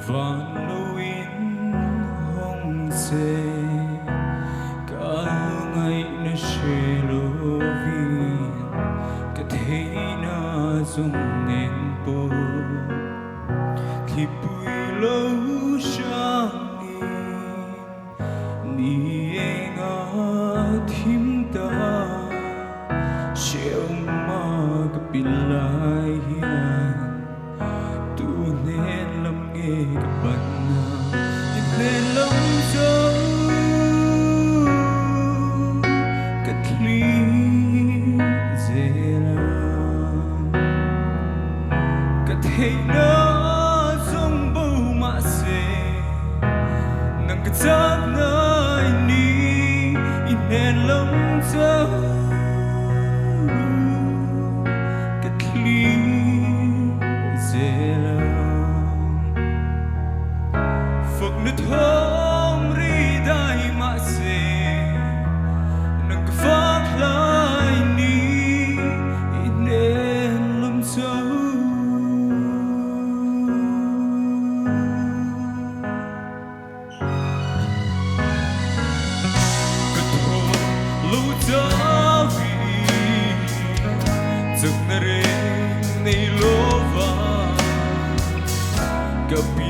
van lâu in hong se cả ngày nó sẽ lâu viên cả thế na dùng nên bố khi bụi lâu sang ni ngã thím ta treo mà cái pilai hiền tu nên làm nghề cái bận nên làm dấu cái ly dễ làm cái thế nó giống bầu mà sẽ nâng cái chắc nơi ní nên làm dấu nước thơm ri đai mà sẽ nâng cái phát lại ní nên làm dấu cái thô lưu giá vì giấc nè rê này lô va cái